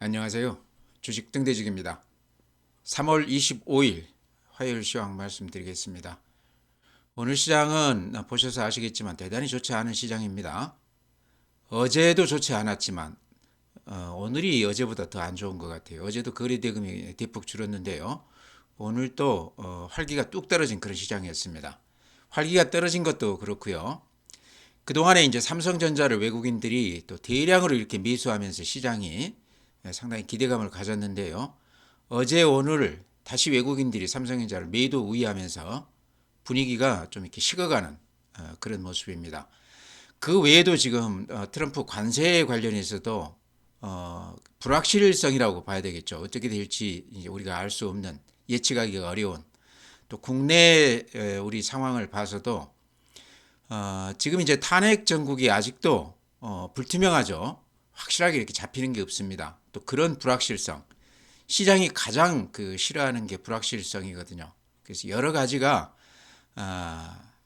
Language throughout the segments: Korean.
안녕하세요. 주식 등대직입니다. 3월 25일 화요일 시황 말씀드리겠습니다. 오늘 시장은 보셔서 아시겠지만 대단히 좋지 않은 시장입니다. 어제도 좋지 않았지만 오늘이 어제보다 더 안 좋은 것 같아요. 어제도 거래대금이 대폭 줄었는데요. 오늘 또 활기가 뚝 떨어진 그런 시장이었습니다. 활기가 떨어진 것도 그렇고요. 그동안에 이제 삼성전자를 외국인들이 또 대량으로 이렇게 매수하면서 시장이 상당히 기대감을 가졌는데요. 어제 오늘 다시 외국인들이 삼성전자를 매도 우위하면서 분위기가 좀 이렇게 식어가는 그런 모습입니다. 그 외에도 지금 트럼프 관세 관련해서도 불확실성이라고 봐야 되겠죠. 어떻게 될지 이제 우리가 알 수 없는, 예측하기가 어려운, 또 국내 우리 상황을 봐서도 지금 이제 탄핵 정국이 아직도 불투명하죠. 확실하게 이렇게 잡히는 게 없습니다. 또 그런 불확실성, 시장이 가장 싫어하는 게 불확실성이거든요. 그래서 여러 가지가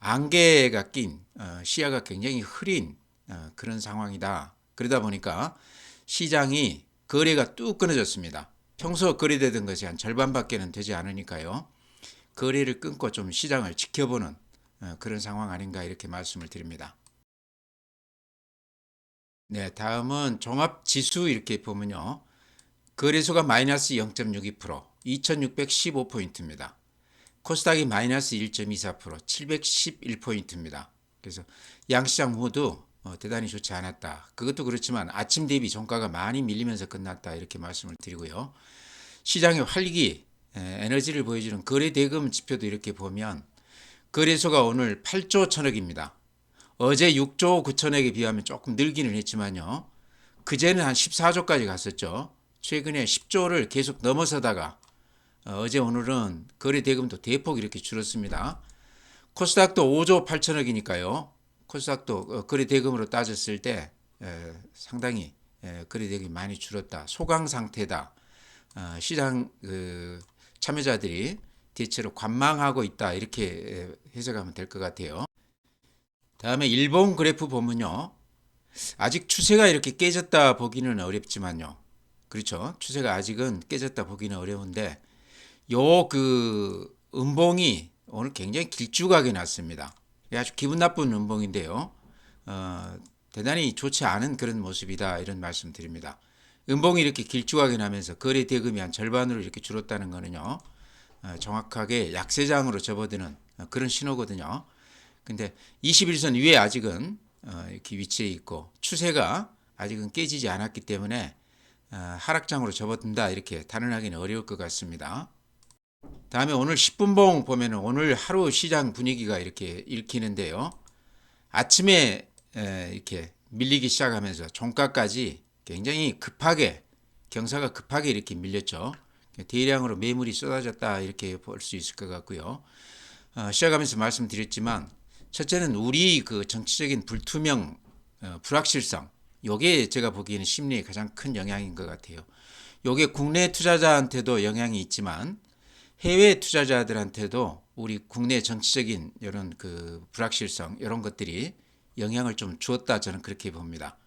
안개가 낀 시야가 굉장히 흐린 그런 상황이다. 그러다 보니까 시장이 거래가 뚝 끊어졌습니다. 평소 거래되던 것이 한 절반밖에는 되지 않으니까요. 거래를 끊고 좀 시장을 지켜보는 그런 상황 아닌가 이렇게 말씀을 드립니다. 네, 다음은 종합지수 이렇게 보면요. 거래소가 마이너스 0.62%, 2615포인트입니다. 코스닥이 마이너스 1.24%, 711포인트입니다. 그래서 양시장 모두 대단히 좋지 않았다. 그것도 그렇지만 아침 대비 종가가 많이 밀리면서 끝났다 이렇게 말씀을 드리고요. 시장의 활기, 에너지를 보여주는 거래대금 지표도 이렇게 보면 거래소가 오늘 8조 천억입니다. 어제 6조 9천억에 비하면 조금 늘기는 했지만요. 그제는 한 14조까지 갔었죠. 최근에 10조를 계속 넘어서다가 어제 오늘은 거래 대금도 대폭 이렇게 줄었습니다. 코스닥도 5조 8천억이니까요. 코스닥도 거래 대금으로 따졌을 때 상당히 거래 대금이 많이 줄었다. 소강 상태다. 시장 참여자들이 대체로 관망하고 있다. 이렇게 해석하면 될 것 같아요. 다음에 일본 그래프 보면요. 아직 추세가 이렇게 깨졌다 보기는 어렵지만요. 그렇죠. 추세가 아직은 깨졌다 보기는 어려운데 요 음봉이 오늘 굉장히 길쭉하게 났습니다. 아주 기분 나쁜 음봉인데요. 어, 대단히 좋지 않은 그런 모습이다 이런 말씀 드립니다. 음봉이 이렇게 길쭉하게 나면서 거래 대금이 한 절반으로 이렇게 줄었다는 거는요. 정확하게 약세장으로 접어드는 그런 신호거든요. 근데 21선 위에 아직은 이렇게 위치해 있고 추세가 아직은 깨지지 않았기 때문에 하락장으로 접어든다 이렇게 단언하기는 어려울 것 같습니다. 다음에 오늘 10분봉 보면은 오늘 하루 시장 분위기가 이렇게 읽히는데요. 아침에 이렇게 밀리기 시작하면서 종가까지 굉장히 급하게 경사가 급하게 이렇게 밀렸죠. 대량으로 매물이 쏟아졌다 이렇게 볼 수 있을 것 같고요. 시작하면서 말씀드렸지만 첫째는 우리 정치적인 불투명 불확실성 요게 제가 보기에는 심리에 가장 큰 영향인 것 같아요. 요게 국내 투자자한테도 영향이 있지만 해외 투자자들한테도 우리 국내 정치적인 이런 불확실성 이런 것들이 영향을 좀 주었다 저는 그렇게 봅니다.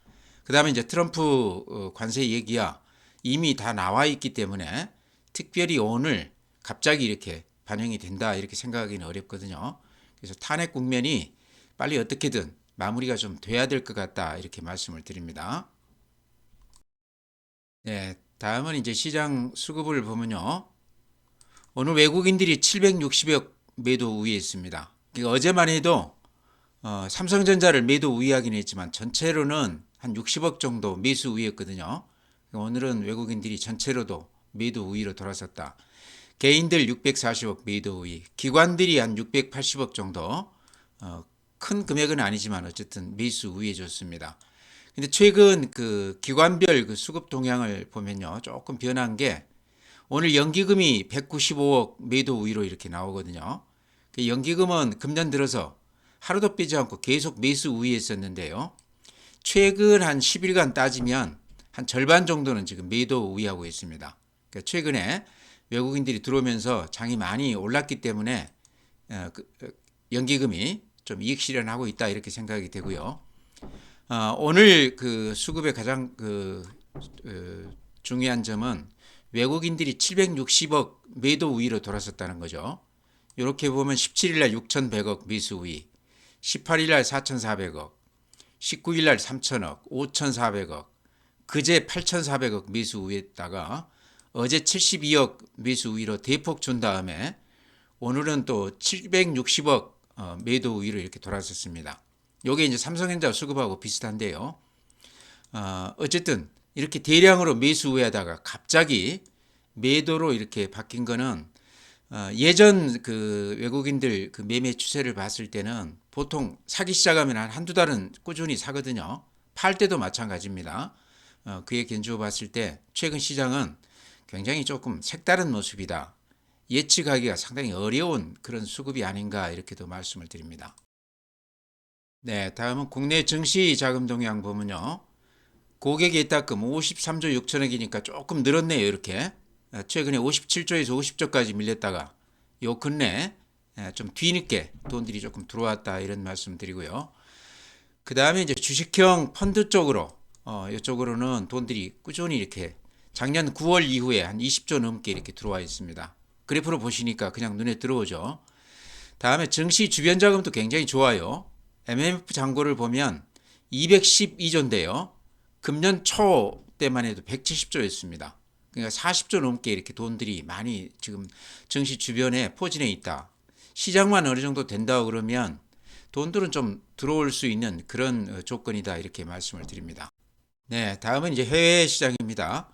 그다음에 이제 트럼프 관세 얘기야 이미 다 나와 있기 때문에 특별히 오늘 갑자기 이렇게 반영이 된다 이렇게 생각하기는 어렵거든요. 그래서 탄핵 국면이 빨리 어떻게든 마무리가 좀 돼야 될 것 같다 이렇게 말씀을 드립니다. 네, 다음은 이제 시장 수급을 보면요. 오늘 외국인들이 760억 매도 우위했습니다. 그러니까 어제만 해도 삼성전자를 매도 우위하긴 했지만 전체로는 한 60억 정도 매수 우위였거든요. 그러니까 오늘은 외국인들이 전체로도 매도 우위로 돌아섰다. 개인들 640억 매도 우위, 기관들이 한 680억 정도 큰 금액은 아니지만 어쨌든 매수 우위해줬습니다. 근데 최근 기관별 수급 동향을 보면요 조금 변한 게 오늘 연기금이 195억 매도 우위로 이렇게 나오거든요. 연기금은 금년 들어서 하루도 빼지 않고 계속 매수 우위했었는데요. 최근 한 10일간 따지면 한 절반 정도는 지금 매도 우위하고 있습니다. 그러니까 최근에 외국인들이 들어오면서 장이 많이 올랐기 때문에 연기금이 좀 이익 실현하고 있다 이렇게 생각이 되고요. 오늘 수급의 가장 중요한 점은 외국인들이 760억 매도 우위로 돌아섰다는 거죠. 이렇게 보면 17일 날 6,100억 매수 우위, 18일 날 4,400억, 19일 날 3,000억, 5,400억, 그제 8,400억 매수 우위에다가 어제 72억 매수 우위로 대폭 준 다음에 오늘은 또 760억 매도 우위로 이렇게 돌아섰습니다. 이게 이제 삼성전자 수급하고 비슷한데요. 어쨌든 이렇게 대량으로 매수 우위에다가 갑자기 매도로 이렇게 바뀐 거는 예전 그 외국인들 그 매매 추세를 봤을 때는 보통 사기 시작하면 한 한두 달은 꾸준히 사거든요. 팔 때도 마찬가지입니다. 그에 견주어 봤을 때 최근 시장은 굉장히 조금 색다른 모습이다. 예측하기가 상당히 어려운 그런 수급이 아닌가 이렇게도 말씀을 드립니다. 네, 다음은 국내 증시 자금 동향 보면요. 고객의 입탁금 53조 6천억이니까 조금 늘었네요. 이렇게 최근에 57조에서 50조까지 밀렸다가 요 근래 좀 뒤늦게 돈들이 조금 들어왔다 이런 말씀 드리고요. 그 다음에 이제 주식형 펀드 쪽으로 이쪽으로는 돈들이 꾸준히 이렇게 작년 9월 이후에 한 20조 넘게 이렇게 들어와 있습니다. 그래프로 보시니까 그냥 눈에 들어오죠. 다음에 증시 주변 자금도 굉장히 좋아요. MMF 잔고를 보면 212조인데요. 금년 초 때만 해도 170조였습니다. 그러니까 40조 넘게 이렇게 돈들이 많이 지금 증시 주변에 포진해 있다. 시장만 어느 정도 된다고 그러면 돈들은 좀 들어올 수 있는 그런 조건이다 이렇게 말씀을 드립니다. 네, 다음은 이제 해외 시장입니다.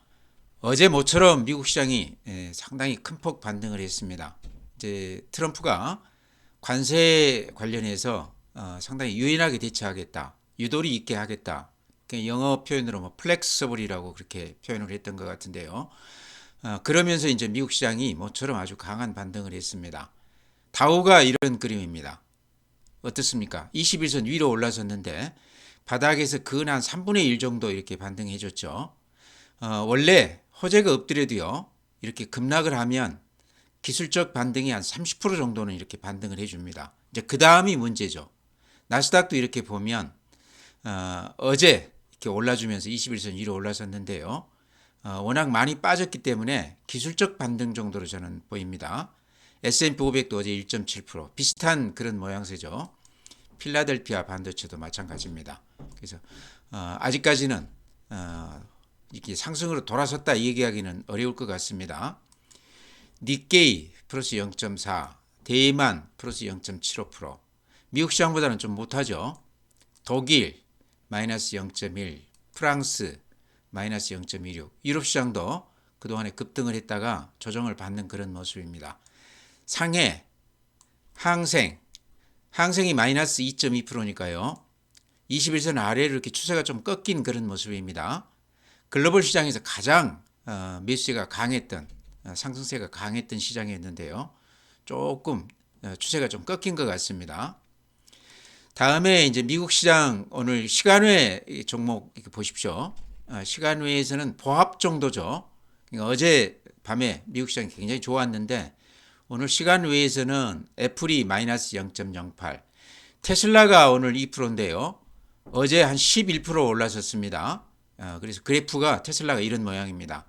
어제 모처럼 미국 시장이 상당히 큰 폭 반등을 했습니다. 이제 트럼프가 관세 관련해서 상당히 유연하게 대처하겠다, 유도리 있게 하겠다. 영어 표현으로 뭐 플렉서블이라고 그렇게 표현을 했던 것 같은데요. 그러면서 이제 미국 시장이 모처럼 아주 강한 반등을 했습니다. 다우가 이런 그림입니다. 어떻습니까? 21선 위로 올라섰는데 바닥에서 근 한 3분의 1 정도 이렇게 반등해 줬죠. 원래 호재가 없더라도요. 이렇게 급락을 하면 기술적 반등이 한 30% 정도는 이렇게 반등을 해줍니다. 이제 그 다음이 문제죠. 나스닥도 이렇게 보면 어제 이렇게 올라주면서 21선 위로 올라섰는데요. 워낙 많이 빠졌기 때문에 기술적 반등 정도로 저는 보입니다. S&P 500도 어제 1.7% 비슷한 그런 모양새죠. 필라델피아 반도체도 마찬가지입니다. 그래서 아직까지는 이렇게 상승으로 돌아섰다 얘기하기는 어려울 것 같습니다. 니케이 플러스 0.4, 대만 플러스 0.75%, 미국 시장보다는 좀 못하죠. 독일 마이너스 0.1, 프랑스 마이너스 0.26, 유럽 시장도 그동안에 급등을 했다가 조정을 받는 그런 모습입니다. 상해, 항생이 마이너스 2.2%니까요. 21선 아래로 이렇게 추세가 좀 꺾인 그런 모습입니다. 글로벌 시장에서 가장 매수세가 강했던 상승세가 강했던 시장이었는데요. 조금 추세가 좀 꺾인 것 같습니다. 다음에 이제 미국 시장 오늘 시간외 종목 보십시오. 시간외에서는 보합 정도죠. 그러니까 어제 밤에 미국 시장이 굉장히 좋았는데 오늘 시간외에서는 애플이 마이너스 0.08, 테슬라가 오늘 2%인데요. 어제 한 11% 올라섰습니다. 그래서 그래프가 테슬라가 이런 모양입니다.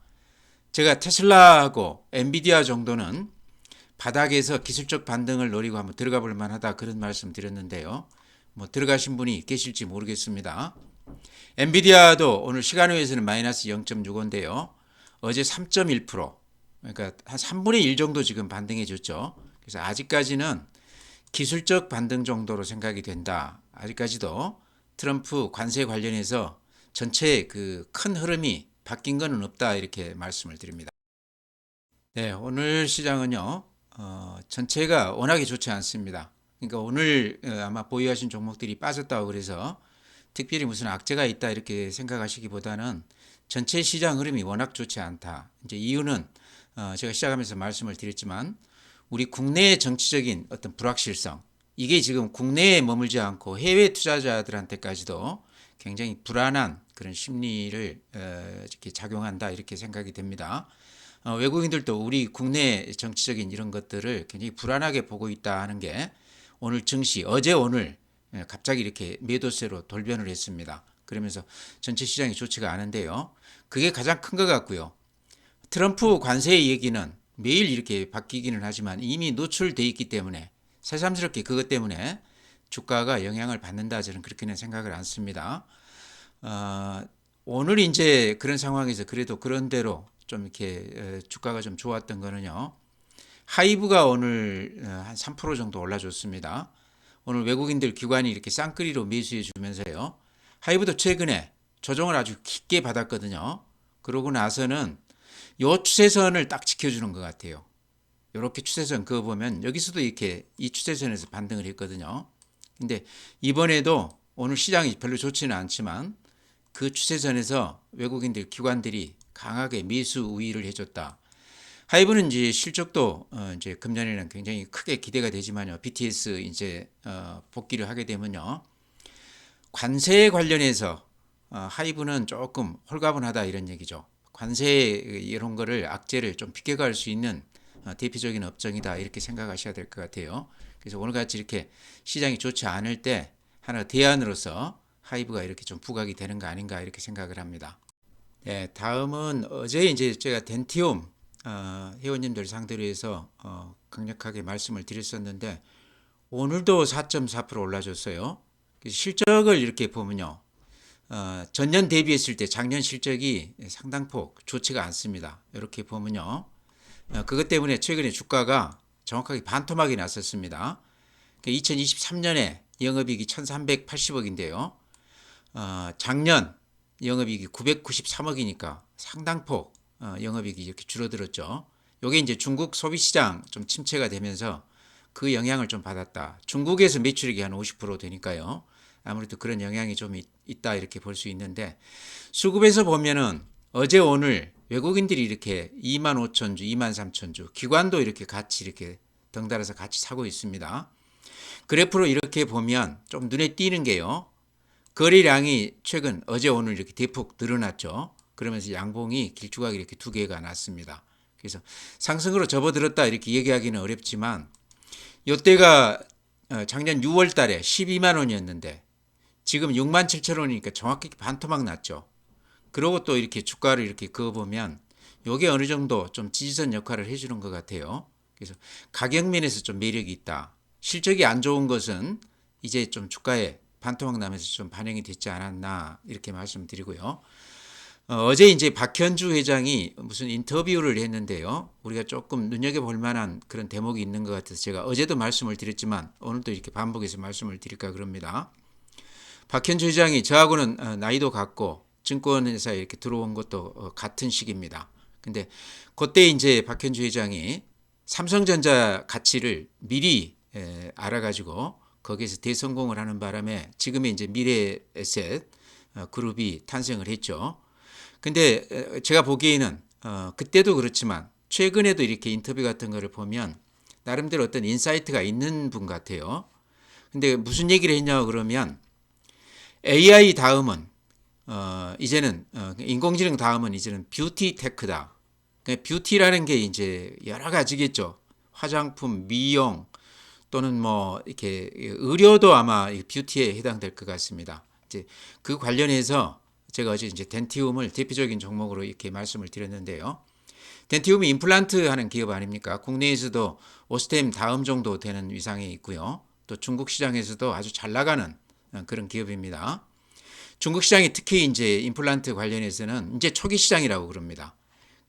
제가 테슬라하고 엔비디아 정도는 바닥에서 기술적 반등을 노리고 한번 들어가 볼 만하다 그런 말씀 드렸는데요. 뭐 들어가신 분이 계실지 모르겠습니다. 엔비디아도 오늘 시간외에서는 마이너스 0.65인데요. 어제 3.1%, 그러니까 한 3분의 1 정도 지금 반등해 줬죠. 그래서 아직까지는 기술적 반등 정도로 생각이 된다. 아직까지도 트럼프 관세 관련해서 전체 그 큰 흐름이 바뀐 것은 없다 이렇게 말씀을 드립니다. 네, 오늘 시장은요. 전체가 워낙에 좋지 않습니다. 그러니까 오늘 아마 보유하신 종목들이 빠졌다고 그래서 특별히 무슨 악재가 있다 이렇게 생각하시기보다는 전체 시장 흐름이 워낙 좋지 않다. 이제 이유는 제가 시작하면서 말씀을 드렸지만 우리 국내의 정치적인 어떤 불확실성, 이게 지금 국내에 머물지 않고 해외 투자자들한테까지도 굉장히 불안한 그런 심리를 이렇게 작용한다 이렇게 생각이 됩니다. 외국인들도 우리 국내 정치적인 이런 것들을 굉장히 불안하게 보고 있다 하는 게 오늘 증시 어제 오늘 갑자기 이렇게 매도세로 돌변을 했습니다. 그러면서 전체 시장이 좋지가 않은데요. 그게 가장 큰 것 같고요. 트럼프 관세 얘기는 매일 이렇게 바뀌기는 하지만 이미 노출돼 있기 때문에 새삼스럽게 그것 때문에 주가가 영향을 받는다 저는 그렇게는 생각을 않습니다. 어, 오늘 이제 그런 상황에서 그래도 그런대로 좀 이렇게 주가가 좀 좋았던 거는요. 하이브가 오늘 한 3% 정도 올라줬습니다. 오늘 외국인들 기관이 이렇게 쌍끌이로 매수해 주면서요. 하이브도 최근에 조정을 아주 깊게 받았거든요. 그러고 나서는 요 추세선을 딱 지켜주는 것 같아요. 이렇게 추세선 그거 보면 여기서도 이렇게 이 추세선에서 반등을 했거든요. 근데 이번에도 오늘 시장이 별로 좋지는 않지만 그 추세선에서 외국인들 기관들이 강하게 매수 우위를 해줬다. 하이브는 이제 실적도 이제 금년에는 굉장히 크게 기대가 되지만요. BTS 이제 복귀를 하게 되면요. 관세 관련해서 하이브는 조금 홀가분하다 이런 얘기죠. 관세 이런 거를 악재를 좀 비껴갈 수 있는 대표적인 업종이다 이렇게 생각하셔야 될 것 같아요. 그래서 오늘같이 이렇게 시장이 좋지 않을 때 하나 대안으로서 하이브가 이렇게 좀 부각이 되는 거 아닌가 이렇게 생각을 합니다. 네, 다음은 어제 이제 제가 덴티움 회원님들 상대로 해서 강력하게 말씀을 드렸었는데 오늘도 4.4% 올라줬어요. 실적을 이렇게 보면요. 전년 대비했을 때 작년 실적이 상당폭 좋지가 않습니다. 이렇게 보면요. 그것 때문에 최근에 주가가 정확하게 반토막이 났었습니다. 2023년에 영업이익이 1380억인데요. 작년 영업이익이 993억이니까 상당폭 영업이익이 이렇게 줄어들었죠. 이게 이제 중국 소비시장 좀 침체가 되면서 그 영향을 좀 받았다. 중국에서 매출액이 한 50% 되니까요. 아무래도 그런 영향이 좀 있다 이렇게 볼 수 있는데 수급에서 보면은 어제 오늘 외국인들이 이렇게 2만 5천 주, 2만 3천 주, 기관도 이렇게 같이 이렇게 덩달아서 같이 사고 있습니다. 그래프로 이렇게 보면 좀 눈에 띄는 게요. 거래량이 최근 어제 오늘 이렇게 대폭 늘어났죠. 그러면서 양봉이 길쭉하게 이렇게 두 개가 났습니다. 그래서 상승으로 접어들었다 이렇게 얘기하기는 어렵지만 이때가 작년 6월 달에 12만 원이었는데 지금 6만 7천 원이니까 정확히 반토막 났죠. 그리고 또 이렇게 주가를 이렇게 그어보면 이게 어느 정도 좀 지지선 역할을 해주는 것 같아요. 그래서 가격 면에서 좀 매력이 있다. 실적이 안 좋은 것은 이제 좀 주가에 반토막 나면서 좀 반영이 됐지 않았나 이렇게 말씀드리고요. 어제 이제 박현주 회장이 무슨 인터뷰를 했는데요. 우리가 조금 눈여겨볼 만한 그런 대목이 있는 것 같아서 제가 어제도 말씀을 드렸지만 오늘도 이렇게 반복해서 말씀을 드릴까 그럽니다. 박현주 회장이 저하고는 나이도 같고 증권회사에 이렇게 들어온 것도 같은 시기입니다. 근데 그때 이제 박현주 회장이 삼성전자 가치를 미리 알아가지고 거기에서 대성공을 하는 바람에 지금의 이제 미래에셋 그룹이 탄생을 했죠. 근데 제가 보기에는 그때도 그렇지만 최근에도 이렇게 인터뷰 같은 거를 보면 나름대로 어떤 인사이트가 있는 분 같아요. 근데 무슨 얘기를 했냐 그러면 AI 다음은 이제는 인공지능 다음은 이제는 뷰티 테크다. 그러니까 뷰티라는 게 이제 여러 가지겠죠. 화장품, 미용 또는 뭐 이렇게 의료도 아마 뷰티에 해당될 것 같습니다. 이제 그 관련해서 제가 어제 이제 덴티움을 대표적인 종목으로 이렇게 말씀을 드렸는데요. 덴티움이 임플란트 하는 기업 아닙니까? 국내에서도 오스템 다음 정도 되는 위상에 있고요. 또 중국 시장에서도 아주 잘 나가는 그런 기업입니다. 중국 시장이 특히 이제 임플란트 관련해서는 이제 초기 시장이라고 그럽니다.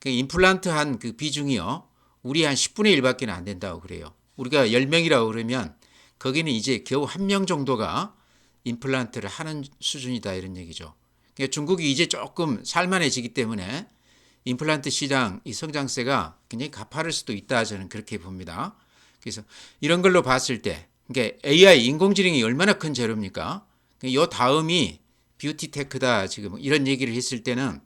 그 임플란트 한 그 비중이요. 우리 한 10분의 1밖에 안 된다고 그래요. 우리가 10명이라고 그러면 거기는 이제 겨우 1명 정도가 임플란트를 하는 수준이다 이런 얘기죠. 그러니까 중국이 이제 조금 살만해지기 때문에 임플란트 시장 이 성장세가 굉장히 가파를 수도 있다 저는 그렇게 봅니다. 그래서 이런 걸로 봤을 때 그러니까 AI 인공지능이 얼마나 큰 재료입니까? 이 다음이 뷰티 테크다 지금 이런 얘기를 했을 때는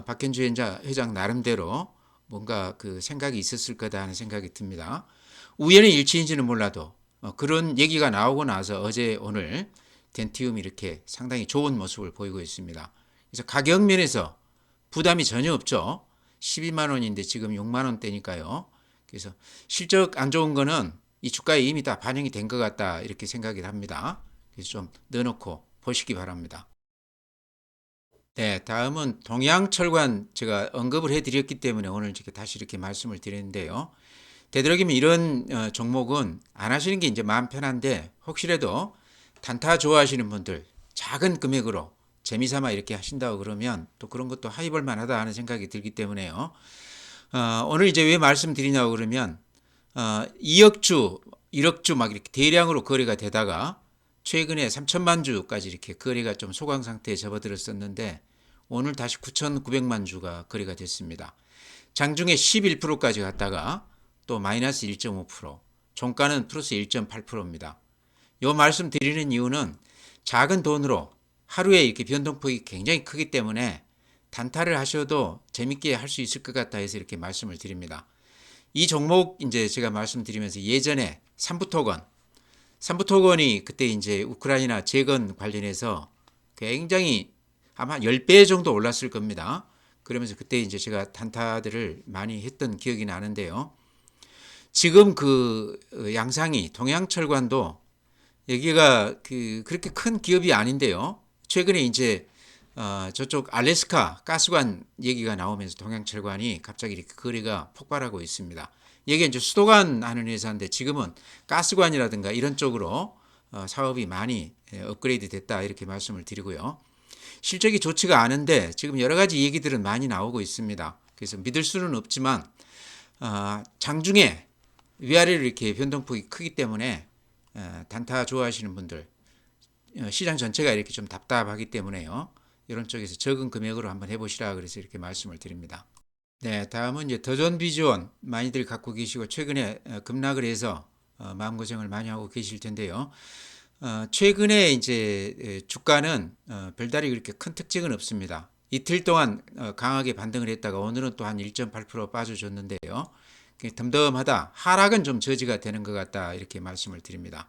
박현주 회장 나름대로 뭔가 그 생각이 있었을 거다 하는 생각이 듭니다. 우연의 일치인지는 몰라도 그런 얘기가 나오고 나서 어제 오늘 덴티움이 이렇게 상당히 좋은 모습을 보이고 있습니다. 그래서 가격 면에서 부담이 전혀 없죠. 12만 원인데 지금 6만 원대니까요. 그래서 실적 안 좋은 거는 이 주가에 이미 다 반영이 된 것 같다 이렇게 생각이 합니다. 그래서 좀 넣어놓고 보시기 바랍니다. 네, 다음은 동양철관 제가 언급을 해드렸기 때문에 오늘 이렇게 다시 이렇게 말씀을 드리는데요. 되도록이면 이런 종목은 안 하시는 게 이제 마음 편한데 혹시라도 단타 좋아하시는 분들 작은 금액으로 재미삼아 이렇게 하신다고 그러면 또 그런 것도 해볼 만하다 하는 생각이 들기 때문에요. 오늘 이제 왜 말씀드리냐고 그러면 2억주, 1억주 막 이렇게 대량으로 거래가 되다가 최근에 3천만 주까지 이렇게 거래가 좀 소강 상태에 접어들었었는데 오늘 다시 9,900만 주가 거래가 됐습니다. 장중에 11%까지 갔다가 또 마이너스 1.5%, 종가는 플러스 1.8%입니다. 요 말씀 드리는 이유는 작은 돈으로 하루에 이렇게 변동폭이 굉장히 크기 때문에 단타를 하셔도 재밌게 할 수 있을 것 같다 해서 이렇게 말씀을 드립니다. 이 종목 이제 제가 말씀드리면서 예전에 삼부토건이 그때 이제 우크라이나 재건 관련해서 굉장히 아마 10배 정도 올랐을 겁니다. 그러면서 그때 이제 제가 단타들을 많이 했던 기억이 나는데요. 지금 그 양상이 동양철관도 여기가 그렇게 큰 기업이 아닌데요. 최근에 이제 저쪽 알래스카 가스관 얘기가 나오면서 동양철관이 갑자기 이렇게 거래가 폭발하고 있습니다. 이게 이제 수도관 하는 회사인데 지금은 가스관이라든가 이런 쪽으로 사업이 많이 업그레이드 됐다 이렇게 말씀을 드리고요. 실적이 좋지가 않은데 지금 여러 가지 얘기들은 많이 나오고 있습니다. 그래서 믿을 수는 없지만 장중에 위아래로 이렇게 변동폭이 크기 때문에 단타 좋아하시는 분들 시장 전체가 이렇게 좀 답답하기 때문에요. 이런 쪽에서 적은 금액으로 한번 해보시라 그래서 이렇게 말씀을 드립니다. 네, 다음은 이제 더존 비주원 많이들 갖고 계시고 최근에 급락을 해서 마음고생을 많이 하고 계실 텐데요. 최근에 이제 주가는 별다르게 그렇게 큰 특징은 없습니다. 이틀 동안 강하게 반등을 했다가 오늘은 또 한 1.8% 빠져줬는데요. 덤덤하다. 하락은 좀 저지가 되는 것 같다 이렇게 말씀을 드립니다.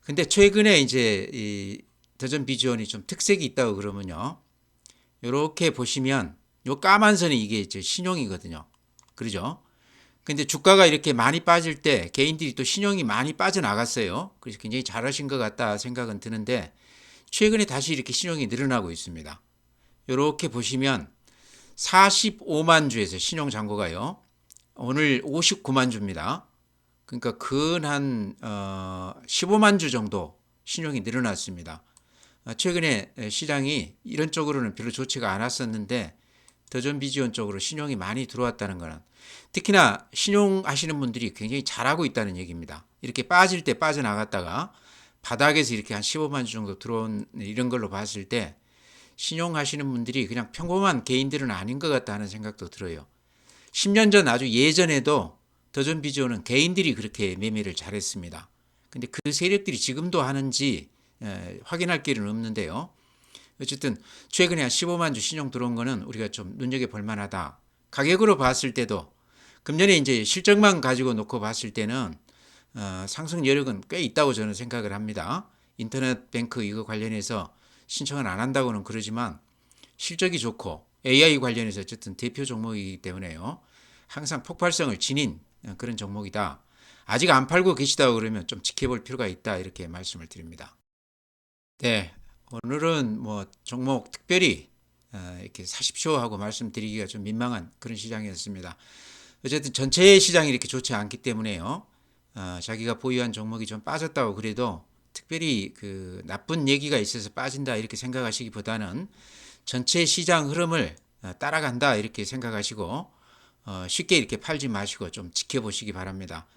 근데 최근에 이제 이 더존 비주원이 좀 특색이 있다고 그러면요. 이렇게 보시면 요 까만 선이 이게 이제 신용이거든요. 그러죠? 근데 주가가 이렇게 많이 빠질 때 개인들이 또 신용이 많이 빠져나갔어요. 그래서 굉장히 잘하신 것 같다 생각은 드는데 최근에 다시 이렇게 신용이 늘어나고 있습니다. 이렇게 보시면 45만 주에서 신용 잔고가요. 오늘 59만 주입니다. 그러니까 근 한 15만 주 정도 신용이 늘어났습니다. 최근에 시장이 이런 쪽으로는 별로 좋지가 않았었는데 더존 비지온 쪽으로 신용이 많이 들어왔다는 것은 특히나 신용하시는 분들이 굉장히 잘하고 있다는 얘기입니다. 이렇게 빠질 때 빠져나갔다가 바닥에서 이렇게 한 15만 주 정도 들어온 이런 걸로 봤을 때 신용하시는 분들이 그냥 평범한 개인들은 아닌 것 같다 하는 생각도 들어요. 10년 전 아주 예전에도 더존 비지온은 개인들이 그렇게 매매를 잘했습니다. 근데 그 세력들이 지금도 하는지 확인할 길은 없는데요. 어쨌든 최근에 한 15만 주 신용 들어온 거는 우리가 좀 눈여겨볼 만하다. 가격으로 봤을 때도 금년에 이제 실적만 가지고 놓고 봤을 때는 상승 여력은 꽤 있다고 저는 생각을 합니다. 인터넷 뱅크 이거 관련해서 신청은 안 한다고는 그러지만 실적이 좋고 AI 관련해서 어쨌든 대표 종목이기 때문에요. 항상 폭발성을 지닌 그런 종목이다. 아직 안 팔고 계시다고 그러면 좀 지켜볼 필요가 있다 이렇게 말씀을 드립니다. 네, 오늘은 뭐 종목 특별히 이렇게 사십시오 하고 말씀드리기가 좀 민망한 그런 시장이었습니다. 어쨌든 전체 시장이 이렇게 좋지 않기 때문에요. 자기가 보유한 종목이 좀 빠졌다고 그래도 특별히 그 나쁜 얘기가 있어서 빠진다 이렇게 생각하시기보다는 전체 시장 흐름을 따라간다 이렇게 생각하시고 쉽게 이렇게 팔지 마시고 좀 지켜보시기 바랍니다.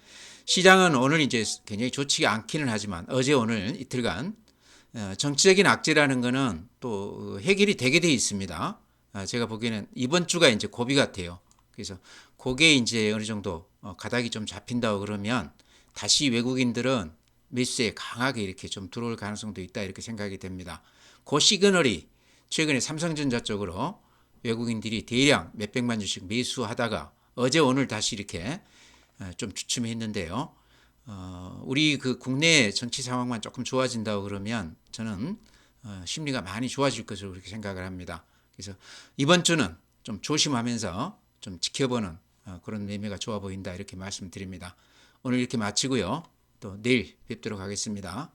시장은 오늘 이제 굉장히 좋지 않기는 하지만 어제 오늘 이틀간 정치적인 악재라는 거는 또 해결이 되게 돼 있습니다. 제가 보기에는 이번 주가 이제 고비 같아요. 그래서 그게 이제 어느 정도 가닥이 좀 잡힌다고 그러면 다시 외국인들은 매수에 강하게 이렇게 좀 들어올 가능성도 있다 이렇게 생각이 됩니다. 그 시그널이 최근에 삼성전자 쪽으로 외국인들이 대량 몇백만 주씩 매수하다가 어제 오늘 다시 이렇게 좀 주춤했는데요. 우리 그 국내 정치 상황만 조금 좋아진다고 그러면 저는 심리가 많이 좋아질 것으로 그렇게 생각을 합니다. 그래서 이번 주는 좀 조심하면서 좀 지켜보는 그런 매매가 좋아 보인다 이렇게 말씀드립니다. 오늘 이렇게 마치고요. 또 내일 뵙도록 하겠습니다.